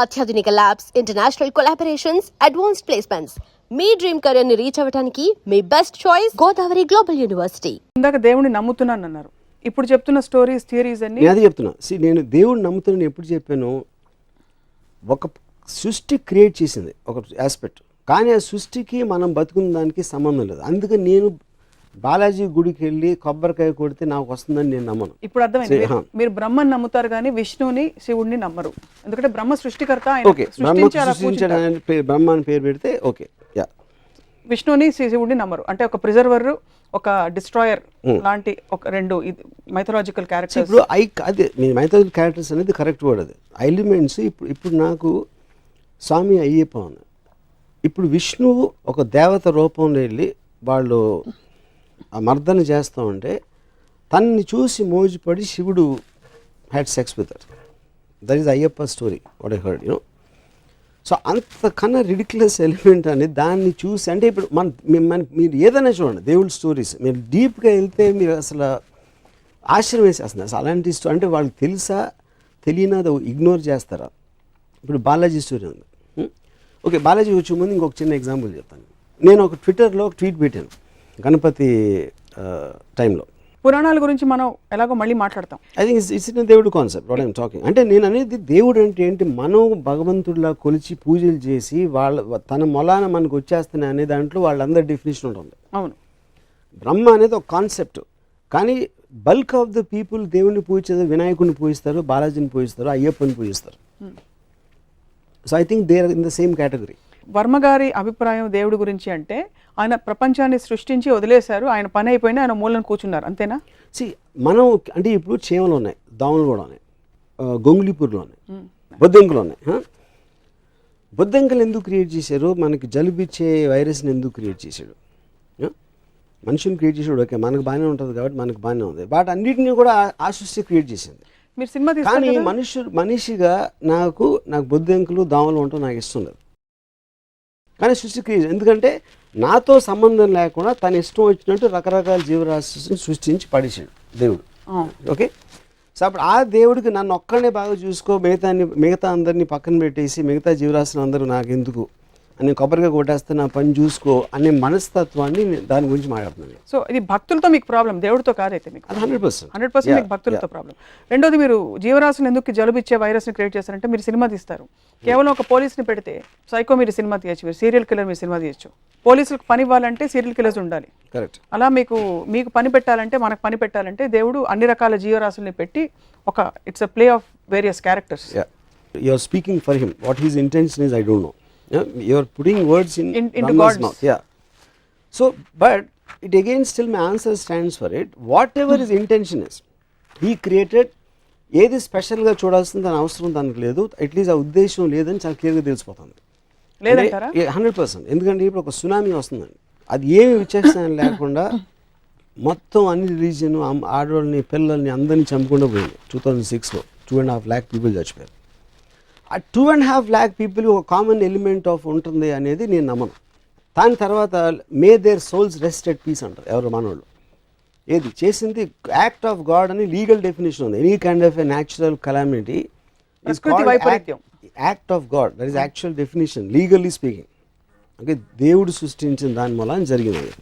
అత్యాధునిక labs, international collaborations, advanced placements. మీ dream career ని రీచ్ అవ్వడానికి మీ best choice Godavari global university. ఇందాక దేవుడిని నమ్ముతున్నాను అన్నారు. ఇప్పుడు చెప్తున్న స్టోరీస్, థియరీస్ అన్ని నేను అదే చెప్తున్నా. నేను దేవుడిని నమ్ముతున్నాను ఎప్పుడు చెప్పాను, ఒక సృష్టి క్రియేట్ చేసింది ఒక ఆస్పెక్ట్, కానీ ఆ సృష్టికి మనం బతుకున్న దానికి సంబంధం లేదు. అందుకని నేను బాలాజీ గుడికి వెళ్ళి కొబ్బరికాయ కొడితే నాకు వస్తుందని నేను నమ్మను. ఇప్పుడు అర్థమైంది. మీరు బ్రహ్మని నమ్ముతారు కానీ విష్ణువుని, శివుడిని నమ్మరు. ఎందుకంటే బ్రహ్మ సృష్టికర్త, ఓకే, బ్రహ్మ అని పేరు పెడితే ఓకే. యా, విష్ణువుని, శివుడిని నమ్మరు. అంటే ఒక ప్రిజర్వర్, ఒక డిస్ట్రాయర్ లాంటి ఒక రెండు మైథలాజికల్ క్యారెక్టర్స్. ఇప్పుడు అదే మీ మైథలాజికల్ క్యారెక్టర్స్ అనేది కరెక్ట్ వర్డ్. అది ఎలిమెంట్స్. ఇప్పుడు నాకు స్వామి అయ్యప్ప ఉంది. ఇప్పుడు విష్ణువు ఒక దేవత రూపంలో వెళ్ళి వాళ్ళు ఆ మర్దన చేస్తూ ఉంటే తనని చూసి మోజుపడి శివుడు had sex with that. That is Ayyappa story, what I heard, you know. So అంతకన్నా రిడిక్యులస్ ఎలిమెంట్ అని దాన్ని చూసి, అంటే ఇప్పుడు మీరు ఏదైనా చూడండి దేవుళ్ళ స్టోరీస్, మీరు డీప్గా వెళ్తే మీరు అసలు ఆశ్చర్యం వేసేస్తుంది. అసలు అలాంటి స్టోరీ అంటే వాళ్ళకి తెలుసా తెలియనా అది ఇగ్నోర్ చేస్తారా. ఇప్పుడు బాలాజీ స్టోరీ ఉంది. ఓకే, బాలాజీ వచ్చే ముందు ఇంకొక చిన్న ఎగ్జాంపుల్ చెప్తాను. నేను ఒక ట్విట్టర్లో ఒక ట్వీట్ పెట్టాను గణపతి టైంలో. పురాణాల గురించి మనం ఎలాగో మళ్ళీ మాట్లాడతాం. ఐ థింక్ ఇట్స్ ఇన్ దేవుడు కాన్సెప్ట్ వాట్ ఐఎమ్ టాకింగ్. అంటే నేను అనేది దేవుడు అంటే ఏంటి, మనం భగవంతుడిలా కొలిచి పూజలు చేసి తన మొలాన మనకు వచ్చేస్తున్నాయి అనే దాంట్లో వాళ్ళందరి డెఫినేషన్ ఉంటుంది. అవును, బ్రహ్మ అనేది ఒక కాన్సెప్ట్, కానీ బల్క్ ఆఫ్ ద పీపుల్ దేవుడిని పూజిస్తారు, వినాయకుడిని పూజిస్తారు, బాలాజీని పూజిస్తారు, అయ్యప్పని పూజిస్తారు. So I think they are in the same category. Varma గారి అభిప్రాయం దేవుడి గురించి అంటే ఆయన ప్రపంచాన్ని సృష్టించి వదిలేశారు, ఆయన పని అయిపోయినా ఆయన మూలను కూర్చున్నారు, అంతేనా? మనం అంటే ఇప్పుడు చేమలు ఉన్నాయి, దోమలు కూడా ఉన్నాయి, గొంగుళిపూర్లు ఉన్నాయి, బొద్దింకలు ఉన్నాయి. బొద్దింకలు ఎందుకు క్రియేట్ చేశారు? మనకి జలుబిచ్చే వైరస్ని ఎందుకు క్రియేట్ చేశాడు? మనుషుని క్రియేట్ చేసాడు, ఓకే, మనకు బాగానే ఉంటుంది కాబట్టి మనకు బాగానే ఉంది. బట్ అన్నిటినీ కూడా ఆ సృష్టి క్రియేట్ చేసింది. మీరు సినిమా కానీ మనిషిగా నాకు బొద్దింకలు దోమలు ఉండటం నాకు ఇష్టం లేదు. కానీ సృష్టి క్రియేట్, ఎందుకంటే నాతో సంబంధం లేకుండా తన ఇష్టం వచ్చినట్టు రకరకాల జీవరాశిని సృష్టించి పడేసాడు దేవుడు. ఓకే, సో అప్పుడు ఆ దేవుడికి నన్ను ఒక్కడనే బాగా చూసుకో, మిగతా అందరినీ పక్కన పెట్టేసి మిగతా జీవరాశులు అందరూ నాకు ఎందుకు అని కొబ్బరిగా కొట్టేస్తే నా పని చూసుకో అనే మనస్తత్వాన్ని దాని గురించి మాట్లాడుతున్నాను. సో ఇది భక్తులతో మీకు ప్రాబ్లం, దేవుడితో కాదైతే మీకు 100% మీకు భక్తులతో ప్రాబ్లం. రెండోది, మీరు జీవరాశులు ఎందుకు జలుబిచ్చే వైరస్ని క్రియేట్ చేస్తారంటే మీరు సినిమా తీస్తారు, కేవలం ఒక పోలీస్ని పెడితే సైకో మీరు సినిమా తీయచ్చు, మీరు సీరియల్ కిల్లర్ మీరు సినిమా తీయచ్చు. పోలీసులకు పని ఇవ్వాలంటే సీరియల్ కిల్లర్స్ ఉండాలి. కరెక్ట్. అలా మీకు పని పెట్టాలంటే, మనకు పని పెట్టాలంటే దేవుడు అన్ని రకాల జీవరాశుల్ని పెట్టి ఒక it's a play of various characters. You are speaking for him. What his intention is I don't know. You are putting words into God's mouth. Yeah. So, but it again still my answer stands for it. Whatever his intention is, he created. ఏది స్పెషల్గా చూడాల్సింది దాని అవసరం దానికి లేదు, at least ఆ ఉద్దేశం లేదని చాలా క్లియర్గా తెలిసిపోతుంది. లేదంటారా? 100%. ఎందుకంటే ఇప్పుడు ఒక సునామీ వస్తుందండి, అది ఏమి విచక్షణ లేకుండా మొత్తం అన్ని రిలీజియన్, ఆడవాళ్ళని, పిల్లల్ని అందరినీ చంపకుండా పోయింది. 2006లో 2.5 lakh పీపుల్ చచ్చిపోయారు. ఆ 2.5 lakh పీపుల్ ఒక కామన్ ఎలిమెంట్ ఆఫ్ ఉంటుంది అనేది నేను నమ్మను. దాని తర్వాత may their souls rest at peace అంటారు ఎవరు మనోళ్ళు. ఏది చేసింది యాక్ట్ ఆఫ్ గాడ్ అని లీగల్ డెఫినేషన్ ఉంది. Any kind of a natural calamity is called act of God. That is actual definition legally speaking. Okay, దేవుడు సృష్టించిన దాని వల్ల జరిగినది.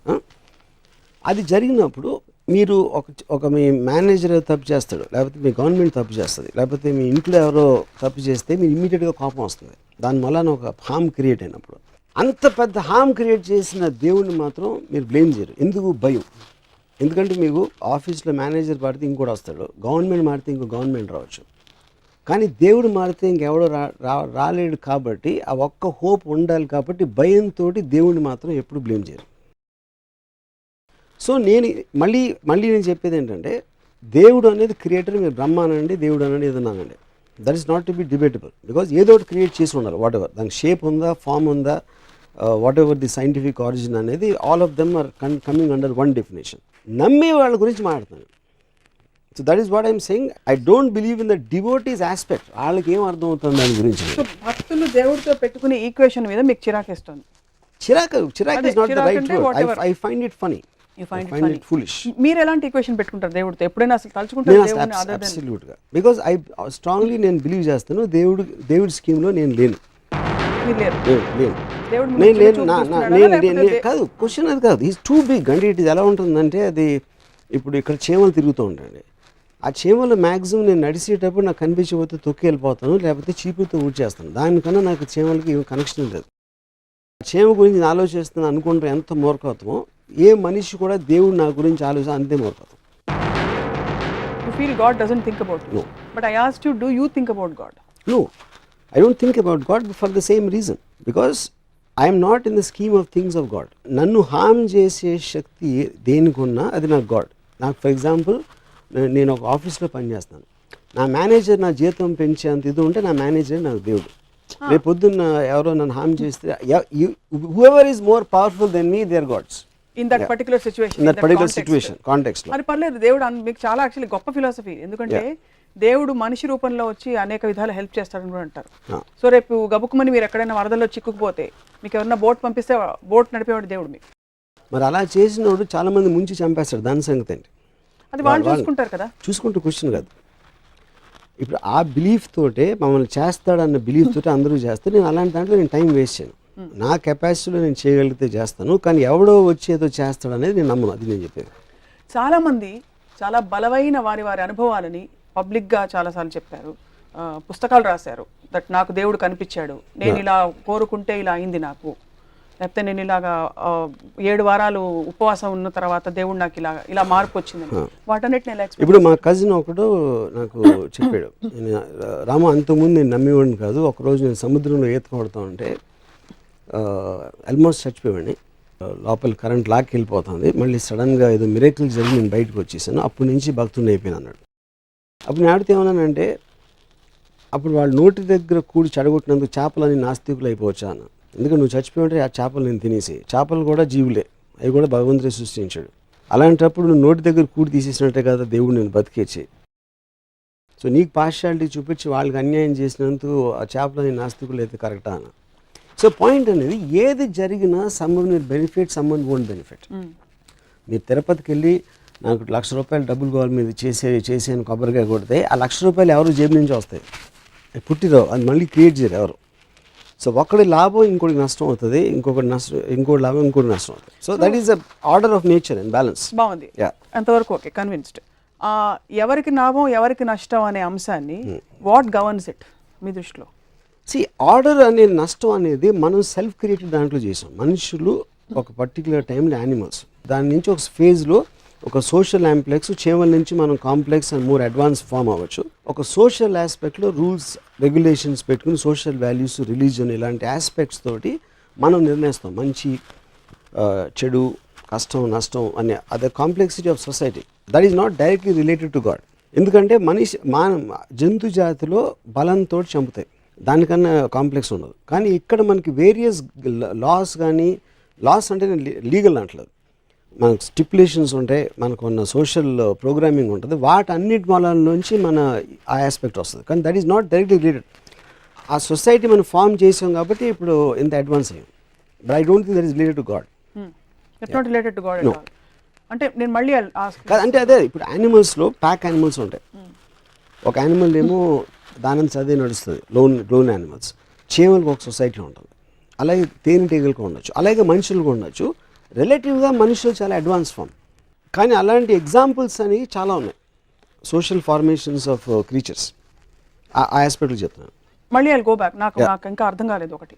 అది జరిగినప్పుడు మీరు మీ మేనేజర్ తప్పు చేస్తాడు, లేకపోతే మీ గవర్నమెంట్ తప్పు చేస్తుంది, లేకపోతే మీ ఇంట్లో ఎవరో తప్పు చేస్తే మీరు ఇమీడియట్గా కోపం వస్తుంది. దానివల్ల ఒక హామ్ క్రియేట్ అయినప్పుడు, అంత పెద్ద హామ్ క్రియేట్ చేసిన దేవుడిని మాత్రం మీరు బ్లేమ్ చేయరు. ఎందుకు? భయం. ఎందుకంటే మీకు ఆఫీస్లో మేనేజర్ మారితే ఇంకోటి వస్తాడు, గవర్నమెంట్ మారితే ఇంకో గవర్నమెంట్ రావచ్చు, కానీ దేవుడు మారితే ఇంకెవడో రాలేడు. కాబట్టి ఆ ఒక్క హోప్ ఉండాలి. కాబట్టి భయంతో దేవుడిని మాత్రం ఎప్పుడు బ్లేమ్ చేయరు. సో నేను మళ్ళీ నేను చెప్పేది ఏంటంటే, దేవుడు అనేది క్రియేటర్. మీరు బ్రహ్మ అనండి, దేవుడు అనండి, ఏదన్నా అనండి, that is not to be debatable. Because ఏదో ఒకటి క్రియేట్ చేసి ఉండాలి. వాట్ ఎవర్ దానికి షేప్ ఉందా, ఫామ్ ఉందా, whatever the scientific origin అనేది, all of them are coming under one definition. నమ్మే వాళ్ళ గురించి మాట్లాడుతాను. So that is what I'm saying. I don't believe in the devotees aspect. వాళ్ళకి ఏం అర్థం అవుతుంది దాని గురించి. భక్తులు దేవుడితో పెట్టుకునే ఈక్వేషన్ మీద మీకు చిరాకేస్తుంది. చిరాక్ is not the right word. I find it funny. You find I find it foolish. మీరు ఎలాంటి ఈక్వేషన్ పెట్టుకుంటారు దేవుడితో? ఎప్పుడైనా అసలు తలుచుకుంటారు దేవుడిని అదర్ దెన్? అబ్సల్యూట్గా, బికాజ్ ఐ స్ట్రాంగ్లీ నేను బిలీవ్ చేస్తాను దేవుడి స్కీమ్లో నేను లేను. మీరు లేరు. లేను దేవుడు నేను లేను కాదు, క్వశ్చన్ అది కాదు. Is too big. అంటే ఇట్ ఎలా ఉంటుందంటే, అది ఇప్పుడు ఇక్కడ చీమలు తిరుగుతూ ఉంటాయండి. ఆ చీమలు మ్యాక్సిమం నేను నడిచేటప్పుడు నాకు కనిపించకపోతే తొక్కి వెళ్ళిపోతాను, లేకపోతే చీపుతో ఊడ్చేస్తాను. దానికన్నా నాకు చీమలకి ఏం కనెక్షన్ లేదు. చీమ గురించి నేను ఆలోచిస్తున్నాను అనుకుంటే ఎంత మూర్ఖత్వమో, ఏ మనిషి కూడా దేవుడు నా గురించి ఆలోచన అంతే మూర్ఖత్వం. You feel God doesn't think about you. No. But I asked you, do you think about God? No, I don't think about God for the same reason. Because I am not in the scheme of things of God. నన్ను హామ్ చేసే శక్తి దేనికున్నా అది నాకు God. నాకు for example, నేను ఒక ఆఫీస్లో పనిచేస్తాను. నా మేనేజర్ నా జీతం పెంచేంత ఇది ఉంటే నా మేనేజర్ నాకు దేవుడు. రేపు పొద్దున్న ఎవరో నన్ను హామ్ చేస్తే, whoever is more powerful than me, they are gods. In that particular situation. In that particular situation, context లో. మరి పర్లేదు, దేవుడు మీకు చాలా యాక్చువల్లీ గొప్ప ఫిలాసఫీ. ఎందుకంటే దేవుడు మనిషి రూపంలో వచ్చి అనేక విధాలు హెల్ప్ చేస్తారని కూడా అంటారు. సో రేపు గబుక్కుమని మీరు ఎక్కడైనా వరదల్లో చిక్కుకుపోతే మీకు ఎవరైనా బోట్ పంపిస్తే బోట్ నడిపేవాడు దేవుడు మీకు. మరి అలా చేసినోడు చాలా మంది ముంచి చంపేస్తాడు. దాని సంగతి ఏంటి? అది వాళ్ళు చూసుకుంటారు కదా. చూసుకుంటూ క్వశ్చన్ కాదు. ఇప్పుడు ఆ బిలీఫ్ తోటే మమ్మల్ని చేస్తాడన్న బిలీఫ్ తోటే అందరూ చేస్తారు. నేను అలాంటి దాంట్లో నేను టైం వేస్ట్ చేయను. నా కెపాసిటీలో నేను చేయగలిగితే చేస్తాను, కానీ ఎవడో వచ్చి ఏదో చేస్తాడు అనేది నేను నమ్మను. అది నేను చెప్పేది. చాలామంది చాలా బలమైన వారి అనుభవాలని పబ్లిక్గా చాలాసార్లు చెప్పారు, పుస్తకాలు రాశారు. దట్ నాకు దేవుడు కనిపించాడు, నేను ఇలా కోరుకుంటే ఇలా అయింది నాకు, లేకపోతే నేను ఇలాగా 7 వారాలు ఉపవాసం ఉన్న తర్వాత దేవుడు నాకు ఇలా మార్పు వచ్చింది. వాటన్నిటిని ఎలా ఎక్స్ప్లెయిన్? ఇప్పుడు మా కజిన్ ఒకడు నాకు చెప్పాడు, రాము అంతకుముందు నేను నమ్మేవాడిని కాదు. ఒకరోజు నేను సముద్రంలో ఈత కొడతా ఉంటే ఆల్మోస్ట్ చచ్చిపోయాడిని. లోపల కరెంట్ లాక్కి వెళ్ళిపోతుంది. మళ్ళీ సడన్గా ఏదో మిరేకిల్ జరిగి నేను బయటకు వచ్చేసాను. అప్పటి నుంచి భక్తుడిని అయిపోయాను అన్నాడు. అప్పుడు నేను ఆడితే ఏమన్నానంటే, అప్పుడు వాళ్ళు నోటి దగ్గర కూడి చెడగొట్టినందుకు చేపలని నాస్తికులు అయిపోవచ్చా అన్న. ఎందుకంటే నువ్వు చచ్చిపోయింటే ఆ చేపలు నేను తినేసి, చేపలు కూడా జీవులే, అవి కూడా భగవంతుడే సృష్టించాడు. అలాంటప్పుడు నువ్వు నోటి దగ్గర కూడి తీసేసినట్టే కదా దేవుడు నేను బతికేసి. సో నీకు పార్షియాలిటీ చూపించి వాళ్ళకి అన్యాయం చేసినందుకు ఆ చేపలని నాస్తికులు అయితే కరెక్టా అన్న. సో పాయింట్ అనేది, ఏది జరిగినా someone will benefit, someone won't benefit. మీరు తిరుపతికి వెళ్ళి నాకు ₹1,00,000 డబ్బులు కావాలి మీరు చేసేని కొబ్బరికాయ కొడితే ఆ ₹1,00,000 ఎవరు జేబు నుంచి వస్తాయి, పుట్టిరావు. అది మళ్ళీ క్రియేట్ చేయరు ఎవరు. సో ఒకటి లాభం ఇంకోటి నష్టం అవుతుంది, ఇంకోటి లాభం ఇంకోటి నష్టం అవుతుంది. So that is the order of nature and balance. బాగుంది, అంతవరకు ఓకే, కన్విన్స్డ్. ఎవరికి లాభం ఎవరికి నష్టం అనే అంశాన్ని వాట్ గవర్న్స్ ఇట్ మీ దృష్టిలో? ఆర్డర్ అనే నష్టం అనేది మనం సెల్ఫ్ క్రియేటెడ్ దాంట్లో చేసాం. మనుషులు ఒక పర్టికులర్ టైంలో యానిమల్స్, దాని నుంచి ఒక ఫేజ్లో ఒక సోషల్ ఆంప్లెక్స్, చీమల నుంచి మనం complex and more advance form అవ్వచ్చు. ఒక సోషల్ ఆస్పెక్ట్లో రూల్స్ రెగ్యులేషన్స్ పెట్టుకుని సోషల్ వాల్యూస్, రిలీజన్ ఇలాంటి ఆస్పెక్ట్స్ తోటి మనం నిర్ణయిస్తాం మంచి చెడు, కష్టం నష్టం అనే అదే complexity of society. That is not directly related to God. ఎందుకంటే జంతు జాతిలో బలంతో చంపుతాయి, దానికన్నా కాంప్లెక్స్ ఉండదు. కానీ ఇక్కడ మనకి వేరియస్ లాస్, కానీ లాస్ అంటే లీగల్ అంటలేదు, మనకు స్టిపులేషన్స్ ఉంటాయి, మనకు ఉన్న సోషల్ ప్రోగ్రామింగ్ ఉంటుంది, వాటన్నిటి మూలాల నుంచి మన ఆ ఆస్పెక్ట్ వస్తుంది. కానీ that is not directly related. ఆ సొసైటీ మనం ఫామ్ చేసాం కాబట్టి ఇప్పుడు ఇంత అడ్వాన్స్ అయ్యాం. But I don't think that is related to God. It's not related to God at all. అంటే నేను మళ్ళీ అంటే అదే, ఇప్పుడు యానిమల్స్లో ప్యాక్ యానిమల్స్ ఉంటాయి. ఒక యానిమల్ ఏమో దానం చదివి నడుస్తుంది, లోన్ యానిమల్స్. చీమలకు ఒక సొసైటీ ఉంటుంది, అలాగే తేనెటీగలకు ఉండొచ్చు, అలాగే మనుషులకు ఉండొచ్చు. రిలేటివ్గా మనుషులు చాలా అడ్వాన్స్ ఫామ్. కానీ అలాంటి ఎగ్జాంపుల్స్ అనేవి చాలా ఉన్నాయి, సోషల్ ఫార్మేషన్స్ ఆఫ్ క్రీచర్స్. ఆ ఆస్పెక్ట్లు చెప్తున్నాను. మళ్ళీ ఐల్ గో బ్యాక్. నాకు ఇంకా అర్థం కాలేదు ఒకటి,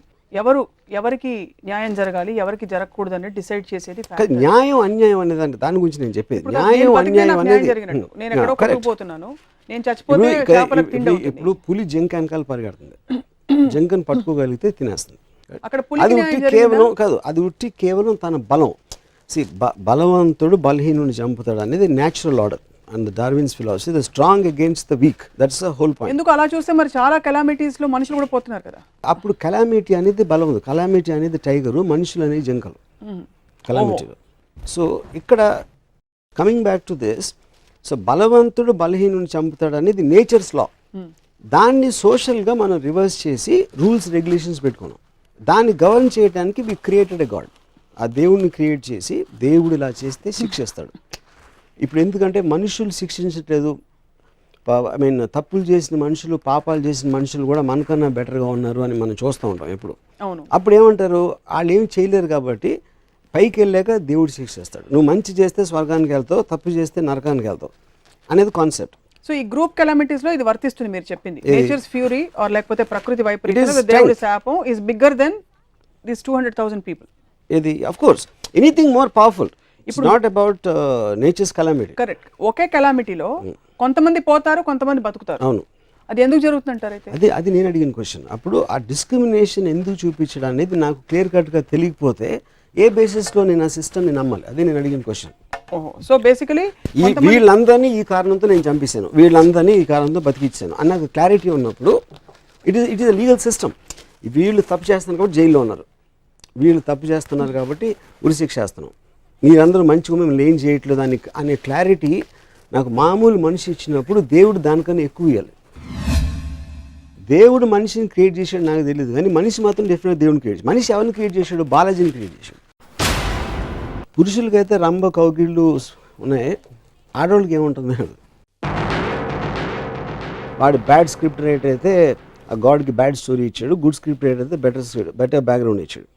ఎవరికి న్యాయం జరగాలి ఎవరికి జరగకూడదు అనేది డిసైడ్ చేసేది న్యాయం అన్యాయం అనేది. అంటే దాని గురించి నేను చెప్పేది న్యాయం అన్యాయం అనేది. నేను ఎక్కడో కొట్టుకుపోతున్నాను, నేను చచ్చిపోతే చేపలకు తిండి అవుతుంది. ఇప్పుడు పులి జింక వెనకాల పరిగెడుతుంది, జింకను పట్టుకోగలిగితే తినేస్తుంది. అక్కడ అది ఉట్టి కేవలం కాదు, అది ఉట్టి కేవలం తన బలం. బలవంతుడు బలహీనుని చంపుతాడు అనేది natural order and Darwin's philosophy. The strong against the week, that's the whole point. ఎందుకు అలా చూస్తే మరి చాలా కెలామిటీస్ లో మనుషులు కూడా పోతున్నారు కదా. అప్పుడు కెలామిటీ అనేది బలం, కెలామిటీ అనేది టైగరు, మనుషులు అనేది జింకలు కెలామిటీలో. సో ఇక్కడ coming back to this, so బలవంతుడు బలహీనుని చంపుతాడు అనేది నేచర్స్ లా. దాన్ని సోషల్గా మనం రివర్స్ చేసి రూల్స్ రెగ్యులేషన్స్ పెట్టుకున్నాం. దాన్ని గవర్న్ చేయడానికి వి క్రియేటెడ్ ఎ గాడ్. ఆ దేవుడిని క్రియేట్ చేసి దేవుడు ఇలా చేస్తే శిక్షిస్తాడు. ఇప్పుడు ఎందుకంటే మనుషులు శిక్షించట్లేదు, ఐ మీన్ తప్పులు చేసిన మనుషులు, పాపాలు చేసిన మనుషులు కూడా మనకన్నా బెటర్గా ఉన్నారు అని మనం చూస్తూ ఉంటాం ఎప్పుడు. అవును. అప్పుడు ఏమంటారు, వాళ్ళు ఏమి చేయలేరు కాబట్టి పైకి వెళ్ళాక దేవుడు శిక్షిస్తాడు. నువ్వు మంచి చేస్తే స్వర్గానికి వెళ్తావు, తప్పు చేస్తే నరకానికి వెళ్తావు అనేది కాన్సెప్ట్. సో ఈ గ్రూప్ కెలామిటీస్ లో ఇది వర్తిస్తుంది మీరు చెప్పింది. నేచర్స్ ఫ్యూరీ ఆర్ లేకపోతే ప్రకృతి It వైపరీత్యం, is దేవుడి శాపం is bigger than this 200,000 people. ఇది of course anything more powerful. It's not about nature's calamity. Correct. ఒకే కెలామిటీలో కొంతమంది పోతారు, కొంతమంది బతుకుతారు. అవును. అది ఎందుకు జరుగుతుందంటారు అయితే? అది నేను అడిగిన క్వశ్చన్. అప్పుడు ఆ డిస్క్రిమినేషన్ ఎందుకు చూపించడం అనేది నాకు క్లియర్ కట్గా తెలియకపోతే ఏ బేసిస్లో నేను ఆ సిస్టమ్ని నమ్మాలి? అదే నేను అడిగిన క్వశ్చన్. ఓహో. సో బేసికలీ వీళ్ళందరినీ ఈ కారణంతో నేను చంపేశాను, వీళ్ళందరినీ ఈ కారణంతో బతికిచ్చాను అన్నది క్లారిటీ ఉన్నప్పుడు ఇట్ ఈస్ లీగల్ సిస్టమ్. వీళ్ళు తప్పు చేస్తున్నారు కాబట్టి జైల్లో ఉన్నారు, వీళ్ళు తప్పు చేస్తున్నారు కాబట్టి ఉరిశిక్ష చేస్తున్నాం, మీరందరూ మంచిగా మిమ్మల్ని ఏం చేయట్లేదు అనే క్లారిటీ నాకు మామూలు మనిషి ఇచ్చినప్పుడు దేవుడు దానికన్నా ఎక్కువ ఇవ్వాలి. దేవుడు మనిషిని క్రియేట్ చేశాడు నాకు తెలియదు, కానీ మనిషి మాత్రం డెఫినెట్గా దేవుడిని క్రియేట్ చేశాడు. మనిషి ఎవరిని క్రియేట్ చేశాడు? బాలాజీని క్రియేట్ చేశాడు. పురుషులకైతే రంభ కౌగిళ్ళు ఉన్నాయి, ఆడవాళ్ళకి ఏముంటుంది? వాడు బ్యాడ్ స్క్రిప్ట్ రైటర్ అయితే ఆ గాడ్కి బ్యాడ్ స్టోరీ ఇచ్చాడు, గుడ్ స్క్రిప్ట్ రైటర్ అయితే బెటర్ బ్యాక్గ్రౌండ్ ఇచ్చాడు.